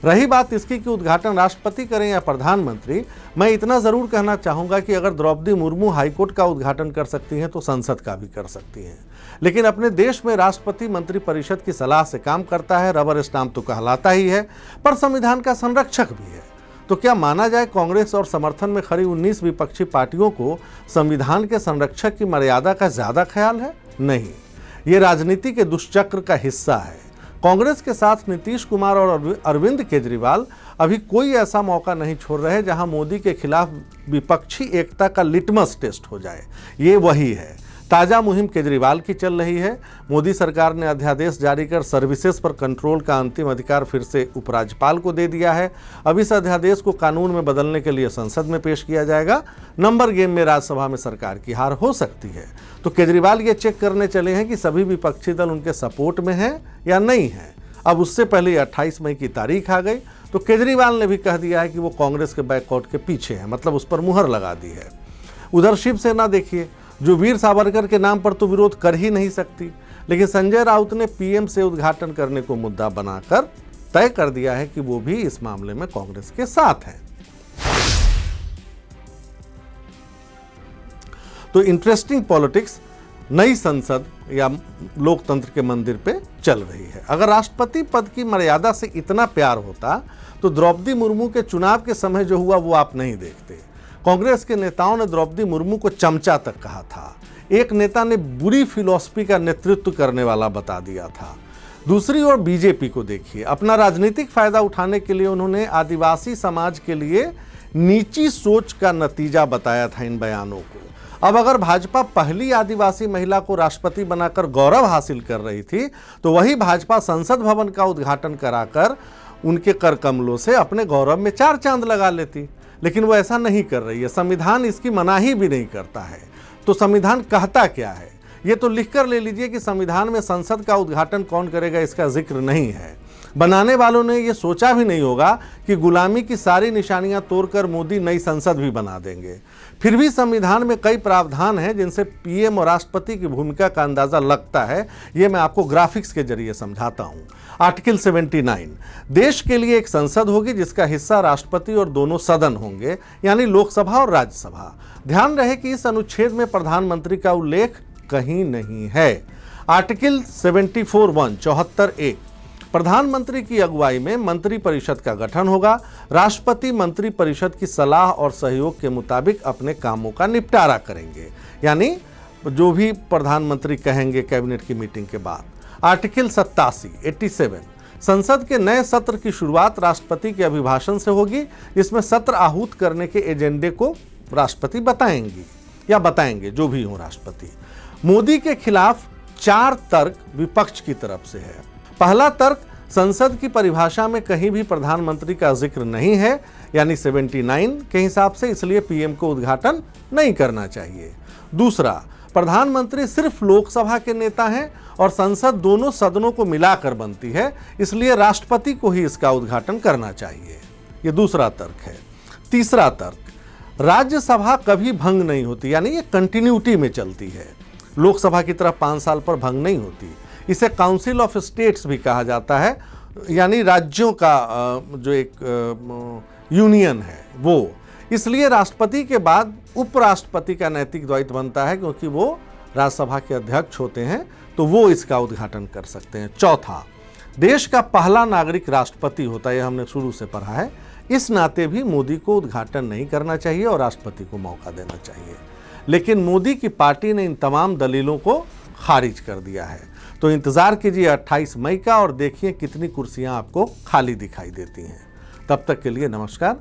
रही बात इसकी कि उद्घाटन राष्ट्रपति करें या प्रधानमंत्री, मैं इतना ज़रूर कहना चाहूँगा कि अगर द्रौपदी मुर्मू हाईकोर्ट का उद्घाटन कर सकती हैं तो संसद का भी कर सकती हैं। लेकिन अपने देश में राष्ट्रपति मंत्रिपरिषद की सलाह से काम करता है, रबर स्टाम्प तो कहलाता ही है, पर संविधान का संरक्षक भी है। तो क्या माना जाए कांग्रेस और समर्थन में खड़ी 19 विपक्षी पार्टियों को संविधान के संरक्षक की मर्यादा का ज़्यादा ख्याल है? नहीं, ये राजनीति के दुष्चक्र का हिस्सा है। कांग्रेस के साथ नीतीश कुमार और अरविंद केजरीवाल अभी कोई ऐसा मौका नहीं छोड़ रहे जहां मोदी के खिलाफ विपक्षी एकता का लिटमस टेस्ट हो जाए। ये वही है। ताज़ा मुहिम केजरीवाल की चल रही है। मोदी सरकार ने अध्यादेश जारी कर सर्विसेज पर कंट्रोल का अंतिम अधिकार फिर से उपराज्यपाल को दे दिया है। अब इस अध्यादेश को कानून में बदलने के लिए संसद में पेश किया जाएगा। नंबर गेम में राज्यसभा में सरकार की हार हो सकती है। तो केजरीवाल ये चेक करने चले हैं कि सभी विपक्षी दल उनके सपोर्ट में हैं या नहीं है। अब उससे पहले 28 मई की तारीख आ गई तो केजरीवाल ने भी कह दिया है कि वो कांग्रेस के बैकआउट के पीछे है, मतलब उस पर मुहर लगा दी है। उधर शिवसेना देखिए, जो वीर सावरकर के नाम पर तो विरोध कर ही नहीं सकती, लेकिन संजय राउत ने पीएम से उद्घाटन करने को मुद्दा बनाकर तय कर दिया है कि वो भी इस मामले में कांग्रेस के साथ है। तो इंटरेस्टिंग पॉलिटिक्स नई संसद या लोकतंत्र के मंदिर पे चल रही है। अगर राष्ट्रपति पद की मर्यादा से इतना प्यार होता तो द्रौपदी मुर्मू के चुनाव के समय जो हुआ वो आप नहीं देखते। कांग्रेस के नेताओं ने द्रौपदी मुर्मू को चमचा तक कहा था। एक नेता ने बुरी फिलॉसफी का नेतृत्व करने वाला बता दिया था। दूसरी ओर बीजेपी को देखिए, अपना राजनीतिक फायदा उठाने के लिए उन्होंने आदिवासी समाज के लिए नीची सोच का नतीजा बताया था इन बयानों को। अब अगर भाजपा पहली आदिवासी महिला को राष्ट्रपति बनाकर गौरव हासिल कर रही थी तो वही भाजपा संसद भवन का उद्घाटन कराकर उनके कर कमलों से अपने गौरव में 4 चांद लगा लेती, लेकिन वो ऐसा नहीं कर रही है। संविधान इसकी मनाही भी नहीं करता है। तो संविधान कहता क्या है ये तो लिख कर ले लीजिए कि संविधान में संसद का उद्घाटन कौन करेगा इसका जिक्र नहीं है। बनाने वालों ने ये सोचा भी नहीं होगा कि गुलामी की सारी निशानियां तोड़कर मोदी नई संसद भी बना देंगे। फिर भी संविधान में कई प्रावधान हैं जिनसे पीएम और राष्ट्रपति की भूमिका का अंदाजा लगता है। ये मैं आपको ग्राफिक्स के जरिए समझाता हूं। आर्टिकल 79, देश के लिए एक संसद होगी जिसका हिस्सा राष्ट्रपति और दोनों सदन होंगे, यानी लोकसभा और राज्यसभा। ध्यान रहे कि इस अनुच्छेद में प्रधानमंत्री का उल्लेख कहीं नहीं है। आर्टिकल 74(1) 74(1), प्रधानमंत्री की अगुवाई में मंत्रिपरिषद का गठन होगा। राष्ट्रपति मंत्रिपरिषद की सलाह और सहयोग के मुताबिक अपने कामों का निपटारा करेंगे, यानी जो भी प्रधानमंत्री कहेंगे कैबिनेट की मीटिंग के बाद। आर्टिकल 87 संसद के नए सत्र की शुरुआत राष्ट्रपति के अभिभाषण से होगी। इसमें सत्र आहूत करने के एजेंडे को राष्ट्रपति बताएंगी या बताएंगे, जो भी हो राष्ट्रपति। मोदी के खिलाफ 4 तर्क विपक्ष की तरफ से है। पहला तर्क, संसद की परिभाषा में कहीं भी प्रधानमंत्री का जिक्र नहीं है, यानी 79 के हिसाब से, इसलिए पीएम को उद्घाटन नहीं करना चाहिए। दूसरा, प्रधानमंत्री सिर्फ लोकसभा के नेता हैं और संसद दोनों सदनों को मिलाकर बनती है, इसलिए राष्ट्रपति को ही इसका उद्घाटन करना चाहिए। ये दूसरा तर्क है। तीसरा तर्क, राज्यसभा कभी भंग नहीं होती, यानी ये कंटिन्यूटी में चलती है। लोकसभा की तरह 5 साल पर भंग नहीं होती। इसे काउंसिल ऑफ स्टेट्स भी कहा जाता है, यानी राज्यों का जो एक यूनियन है वो। इसलिए राष्ट्रपति के बाद उपराष्ट्रपति का नैतिक दायित्व बनता है, क्योंकि वो राज्यसभा के अध्यक्ष होते हैं, तो वो इसका उद्घाटन कर सकते हैं। चौथा, देश का पहला नागरिक राष्ट्रपति होता है, यह हमने शुरू से पढ़ा है। इस नाते भी मोदी को उद्घाटन नहीं करना चाहिए और राष्ट्रपति को मौका देना चाहिए। लेकिन मोदी की पार्टी ने इन तमाम दलीलों को खारिज कर दिया है। तो इंतज़ार कीजिए 28 मई का और देखिए कितनी कुर्सियां आपको खाली दिखाई देती हैं। तब तक के लिए नमस्कार।